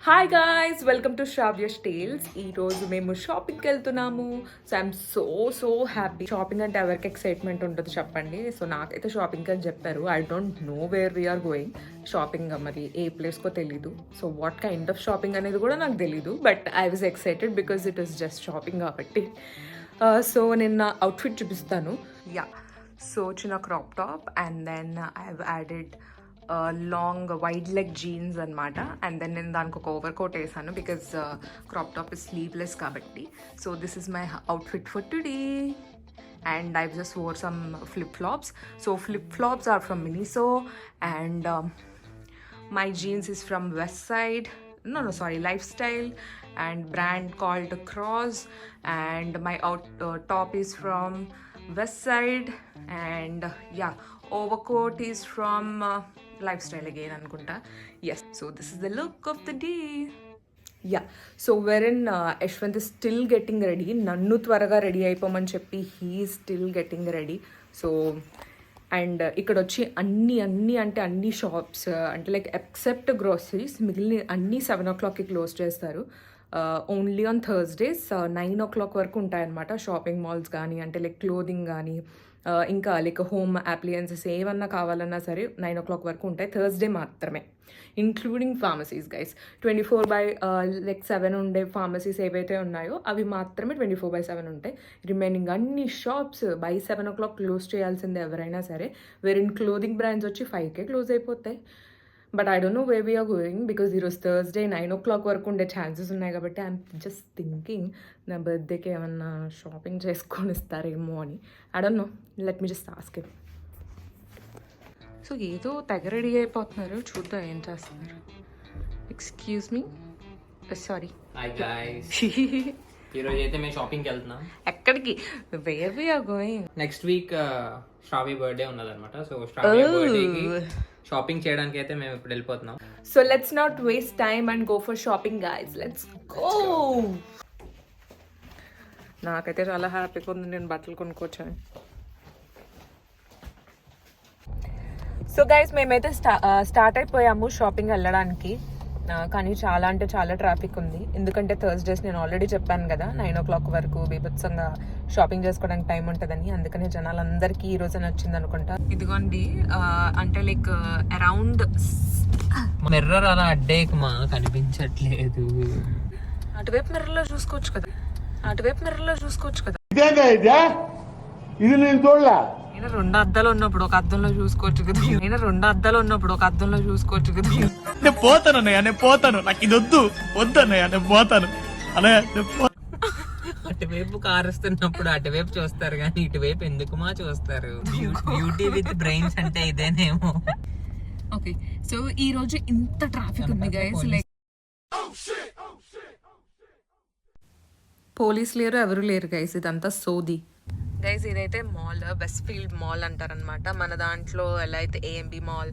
Hi guys, welcome to Sravya's tales. ఈరోజు మేము షాపింగ్కి వెళ్తున్నాము. So I'm so happy. Shopping అంటే ఎవరికి ఎక్సైట్మెంట్ ఉంటుంది చెప్పండి. సో నాకైతే షాపింగ్ అని చెప్పారు. I don't know where we're going. Shopping మరి ఏ ప్లేస్కో తెలీదు. So what kind of shopping అనేది కూడా నాకు తెలీదు. But I was excited because it is just shopping కాబట్టి. సో నేను నా అవుట్ఫిట్ చూపిస్తాను. యా, సో చిన్న crop top and then I have added long wide leg jeans అనమాట. అండ్ దెన్ నేను దానికి ఒక ఓవర్ కోట్ వేసాను because crop top is sleeveless కాబట్టి. So this is my outfit for today. And I've just wore some flip-flops. So flip-flops are from Miniso and my jeans is from Westside. Lifestyle and brand called Cross. And my top is from Westside and overcoat is from Lifestyle again anukunta. Yes, so this is the look of the day. Yeah, so వెరెన్ Yashwant is still getting ready. నన్ను త్వరగా ready అయిపోమని చెప్పి he still getting ready. So and ఇక్కడ వచ్చి అన్ని shops అంటే like except groceries మిగిలిన అన్నీ 7 o'clockకి close చేస్తారు. ఓన్లీ ఆన్ థర్స్డేస్ 9 o'clock వరకు ఉంటాయన్నమాట. షాపింగ్ మాల్స్ కానీ అంటే లైక్ క్లోదింగ్ కానీ ఇంకా లైక్ హోమ్ అప్లియన్సెస్ ఏమన్నా కావాలన్నా సరే 9 o'clock వరకు ఉంటాయి. థర్స్డే మాత్రమే, ఇంక్లూడింగ్ ఫార్మసీస్ గైస్. 24/7 ఉండే ఫార్మసీస్ ఏవైతే ఉన్నాయో అవి మాత్రమే 24/7 ఉంటాయి. రిమైనింగ్ అన్ని షాప్స్ బై 7 o'clock క్లోజ్ చేయాల్సిందే ఎవరైనా సరే. వేరిన్ క్లోదింగ్ బ్రాండ్స్ వచ్చి 5కే క్లోజ్ అయిపోతాయి. But I don't know where we're going because ఈరోజు థర్స్డే 9 o'clock వరకు ఉండే ఛాన్సెస్ ఉన్నాయి కాబట్టి ఐఎమ్ జస్ట్ థింకింగ్ నా బర్త్డేకి ఏమన్నా షాపింగ్ చేసుకొని ఇస్తారేమో అని. I don't know, let me just ask him. So ఏదో తెగ రెడీ అయిపోతున్నారు, చూద్దాం ఏం చేస్తున్నారు. Excuse me, sorry. Hi guys, ఈరోజు అయితే మేము షాపింగ్కి వెళ్తున్నాం. ఎక్కడికి? Where we are going? Next week Shravya birthday ఉన్నదన్నమాట. సో శ్రావ్య బర్త్డేకి షాపింగ్ చేయడానికి అయితే మేము ఇప్పుడు వెళ్ళిపోతున్నాం. So let's not waste time and go for shopping guys. Let's go. నాకైతే చాలా హ్యాపీగా ఉంది నేను బట్టలు కొనుక్కొచ్చాను. సో గైస్ మేమైతే స్టార్ట్ అయిపోయాము షాపింగ్ వెళ్ళడానికి. కానీ చాలా ట్రాఫిక్ ఉంది. ఎందుకంటే థర్స్డేస్ నేను ఆల్రెడీ చెప్పాను కదా 9 o'clock వరకు బీభత్సంగా షాపింగ్ చేసుకోవడానికి టైం ఉంటుందని. అందుకనే జనాలందరికీ ఈ రోజు నచ్చింది అనుకుంటా. ఇదిగోండి అంటే లైక్ అరౌండ్ మిర్రర్ అలా అడ్డేకమా కనిపించట్లేదు. అటువైపు మిర్రర్లో చూసుకోవచ్చు కదా. ఇది నేను చూడలే. నేను 2 అద్దాలు ఉన్నప్పుడు ఒక అద్దంలో చూసుకోవచ్చు కదా. నేను పోతాను నాకు ఇది వద్దన్నయ్య నేను పోతాను అన్నయ్య. అటువైపు కారుస్తున్నప్పుడు అటువైపు చూస్తారు కానీ ఇటువైపు ఎందుకుమా చూస్తారు. బ్యూటీ విత్ బ్రెయిన్స్ అంటే ఇదేనేమో. ఓకే, సో ఈ రోజు ఇంత ట్రాఫిక్ ఉంది గైస్. లైక్ పోలీస్ లేరు, ఎవరు లేరు గైస్. ఇదంతా సోది గైస్. ఇదైతే మాల్, వెస్ట్ ఫీల్డ్ మాల్ అంటారనమాట. మన దాంట్లో ఎలా అయితే AMB mall,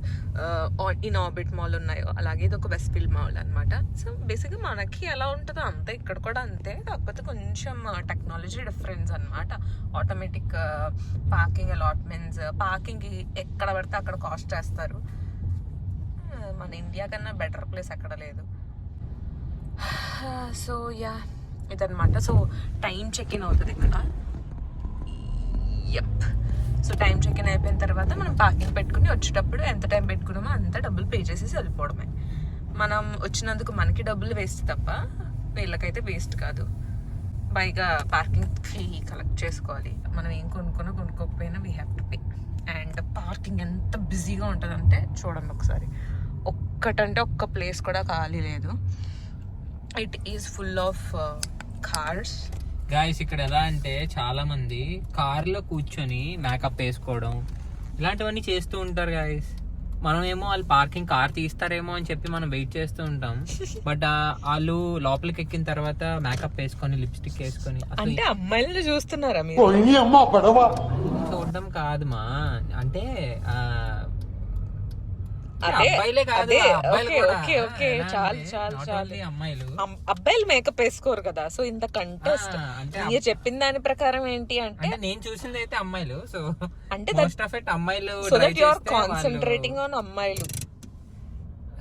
in orbit mall ఉన్నాయో అలాగే ఇది ఒక వెస్ట్ ఫీల్డ్ మాల్ అనమాట. సో బేసిక్గా మనకి ఎలా ఉంటుందో అంతే ఇక్కడ కూడా అంతే, కాకపోతే కొంచెం టెక్నాలజీ డిఫరెన్స్ అనమాట. ఆటోమేటిక్ పార్కింగ్ అలాట్మెంట్స్, పార్కింగ్కి ఎక్కడ పడితే అక్కడ కాస్ట్ చేస్తారు. మన ఇండియా కన్నా బెటర్ ప్లేస్ ఎక్కడ లేదు. సో యా, ఇదనమాట. సో టైం చెక్ ఇన్ అవుతుంది ఇక్కడ. సో టైం చెక్ ఇన్ అయిపోయిన తర్వాత మనం పార్కింగ్ పెట్టుకుని వచ్చేటప్పుడు ఎంత టైం పెట్టుకున్నామో అంత డబ్బులు పే చేసేసి వెళ్ళిపోవడమే. మనం వచ్చినందుకు మనకి డబ్బులు వేస్ట్ తప్ప వీళ్ళకైతే వేస్ట్ కాదు. పైగా పార్కింగ్ ఫీ కలెక్ట్ చేసుకోవాలి. మనం ఏం కొనుక్కోకపోయినా we have to pay. And parking ఎంత బిజీగా ఉంటుందంటే చూడండి ఒకసారి. ఒక్క ప్లేస్ కూడా ఖాళీ లేదు. It is full of cars. Guys ఇక్కడ ఎలా అంటే చాలా మంది కార్లో కూర్చొని మేకప్ వేసుకోవడం ఇలాంటివన్నీ చేస్తూ ఉంటారు గాయస్. మనం ఏమో వాళ్ళు పార్కింగ్ కార్ తీస్తారేమో అని చెప్పి మనం వెయిట్ చేస్తూ ఉంటాం. బట్ వాళ్ళు లోపలికి ఎక్కిన తర్వాత మేకప్ వేసుకొని లిప్స్టిక్ వేసుకొని అంటే అమ్మాయిలను చూస్తున్నారా చూడడం కాదు మా, అంటే అబ్బాయిలే కాదు, అమ్మాయిలు అబ్బాయిలు మేకప్ వేసుకోరు కదా. సో ఇంత కంటెస్ట్ మీరు చెప్పిన దాని ప్రకారం ఏంటి అంటే నేను చూసింది అయితే అమ్మాయిలు. సో అంటే మోస్ట్ ఆఫ్ ఇట్ అమ్మాయిలు. So that you are concentrating on అమ్మాయిలు.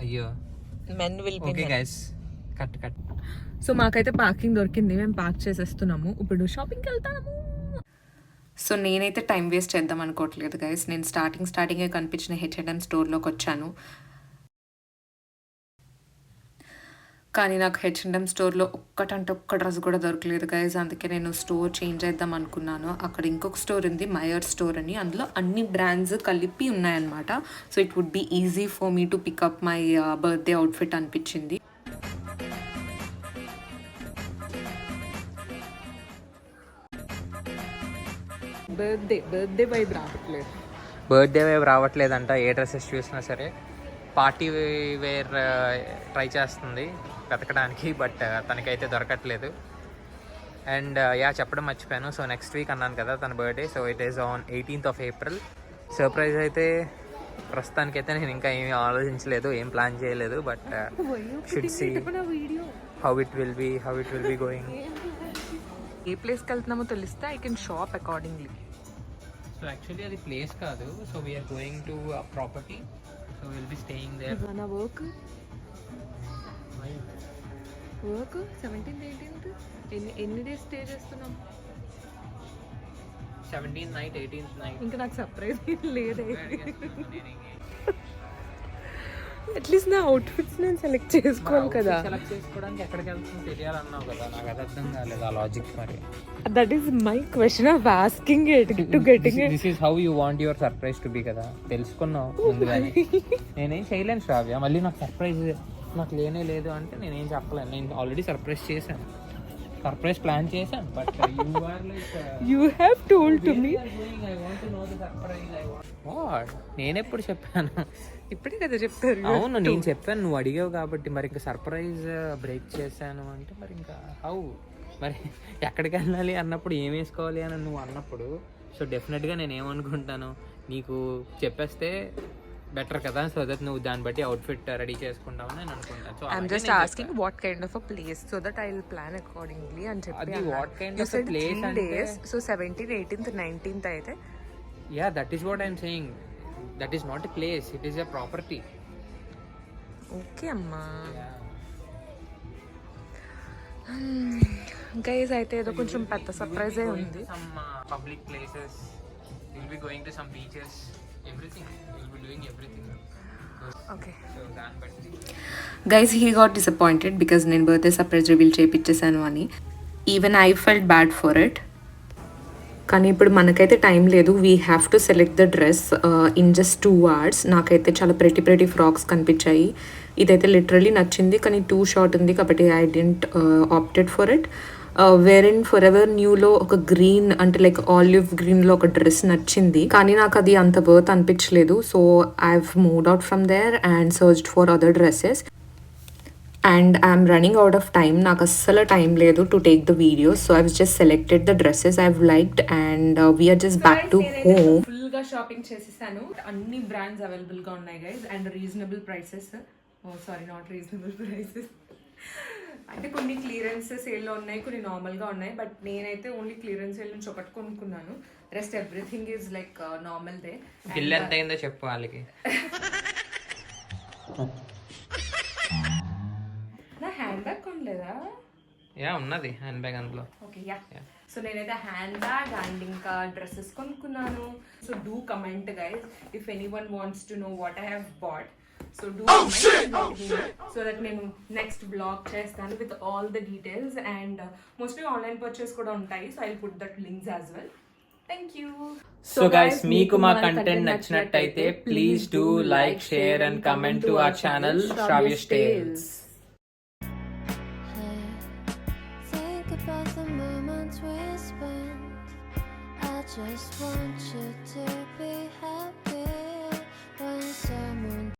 అయ్యో, men will be okay men. guys, cut cut. So మాకైతే పార్కింగ్ దొరికింది, మేము పార్క్ చేసేస్తున్నాము, ఇప్పుడు షాపింగ్కి వెళ్తాము. సో నేనైతే టైం వేస్ట్ చేద్దాం అనుకోవట్లేదు గైస్. నేను స్టార్టింగే కనిపించిన H&M స్టోర్లోకి వచ్చాను, కానీ నాకు H&M స్టోర్లో ఒక్క డ్రెస్ కూడా దొరకలేదు గైస్. అందుకే నేను స్టోర్ చేంజ్ చేద్దాం అనుకున్నాను. అక్కడ ఇంకొక స్టోర్ ఉంది, మయర్ స్టోర్ అని, అందులో అన్ని బ్రాండ్స్ కలిపి ఉన్నాయన్నమాట. So it would be easy for me to pick up my birthday outfit అనిపించింది. బర్త్డే వైబ్ రావట్లేదు. బర్త్డే వేవ్ రావట్లేదంట. ఏ డ్రెస్సెస్ చూసినా సరే పార్టీ వేర్ ట్రై చేస్తుంది వెతకడానికి, బట్ తనకైతే దొరకట్లేదు. అండ్ చెప్పడం మర్చిపోయాను. సో నెక్స్ట్ వీక్ అన్నాను కదా తన birthday. So it is on 18th of April. Surprise అయితే ప్రస్తుతానికైతే నేను ఇంకా ఏమీ ఆలోచించలేదు, ఏం ప్లాన్ చేయలేదు, but should see how it will be going. ఏ ప్లేస్కి వెళ్తున్నామో తెలిస్తే I can shop accordingly. So actually అది ప్లేస్ కాదు. So we're going to property. So will be staying there. మన వర్క్ 17th 18th ఎన్ని డేస్ స్టే చేస్తున్నాం? 17th night 18th night. ఇంకా నాకు సర్ప్రైజ్ లేదే. అట్లీస్ట్ నా అవుట్ఫిట్స్ నేను సెలెక్ట్ చేసుకోవాలి కదా. సెలెక్ట్ చేసుకోవడానికి ఎక్కడికి వెళ్తుందో తెలియాలన్నావు కదా, నాకు అది అర్థం కాలేదు ఆ లాజిక్. మరి that is my question of asking it to getting it. This is how you want your surprise to be కదా, తెలుసుకున్నావు ముందుగానే. నేనేం చేయలేను శ్రావ్య, మళ్ళీ నాకు సర్ప్రైజ్ నాకు లేనే లేదు అంటే నేనేం చెప్పలేను. నేను ఆల్రెడీ సర్ప్రైజ్ చేశాను, సర్ప్రైజ్ ప్లాన్ చేశాను, but you are like you have told to me. I want to know the surprise. What? నేను ఎప్పుడు చెప్పాను? ఇప్పుడే కదా చెప్తారు. అవును నేను చెప్పాను, నువ్వు అడిగావు కాబట్టి. మరి ఇంకా సర్ప్రైజ్ బ్రేక్ చేశాను అంటే మరి ఇంకా హౌ? మరి ఎక్కడికి వెళ్ళాలి అన్నప్పుడు ఏం వేసుకోవాలి అని నువ్వు అన్నప్పుడు, సో డెఫినెట్గా నేను ఏమనుకుంటాను, నీకు చెప్పేస్తే బెటర్ కదా, సో దట్ నువ్వు దాన్ని బట్టి అవుట్ఫిట్ రెడీ చేసుకుంటావు అని అనుకుంటాను. So I'm just asking what kind of a place so that I will plan accordingly అని చెప్పి. అది వాట్ కైండ్ ఆఫ్ ప్లేస్ అంటే సో 17th 18th 19th అయితే yeah that is what I'm saying. That is not a place, it is a property. Okay అమ్మా. Guys అయితే ఏదో కొంచెం పెద్ద సర్ప్రైజ్ ఉంది. Some public places, will be going to some beaches, everything will be doing everything. Okay so దాన్ని బట్టి guys he got disappointed because నేను birthday surprise reveal చేయించేసాను అని. Even I felt bad for it. కానీ ఇప్పుడు మనకైతే time లేదు, we have to select the dress in just 2 hours. నాకైతే చాలా ప్రెటీ ఫ్రాక్స్ కనిపించాయి. ఇదైతే లిటరలీ నచ్చింది, కానీ టూ షార్ట్ ఉంది కాబట్టి I didn't opted for it. Wherein forever న్యూలో ఒక గ్రీన్ అంటే లైక్ ఆలివ్ గ్రీన్లో ఒక డ్రెస్ నచ్చింది, కానీ నాకు అది అంత వర్త్ అనిపించలేదు. So I have moved out from there and searched for other dresses. And I'm running out of time, నాకు అస్సలు టైం లేదు to take the videos. So I just selected the dresses I liked and we're just back to home. ఫుల్గా shopping చేసేసాను, అన్ని brands అవైలబుల్గా ఉన్నాయి guys and reasonable prices. Sorry not reasonable prices, అంటే కొన్ని క్లియరెన్స్ సేల్లో ఉన్నాయి, కొన్ని నార్మల్గా ఉన్నాయి. బట్ నేనైతే ఓన్లీ క్లియరెన్స్ సేల్ నుంచి ఒకటి కొనుక్కున్నాను, rest everything is like normal they. Bill ఎంత అయిందో చెప్పు వాళ్ళకి. నా హ్యాండ్ బ్యాగ్ కొనలేదా? యా ఉన్నది హ్యాండ్ బ్యాగ్ అందులో. Okay yeah. సో నేనైతే హ్యాండ్ బ్యాగ్ అండ్ ఇంకా డ్రెస్సెస్ కొనుక్కున్నాను. So do comment guys if anyone wants to know what I have bought. So do so that నేను నెక్స్ట్ బ్లాగ్ చేస్తాను with all the details and mostly online purchase కూడా ఉంటాయి. So I put that links as well. Thank you. So guys మీకు మా content నచ్చినట్టయితే please do like, share and comment to our channel Sravya's tales. Think about the moments we spent. I just want you to be happy.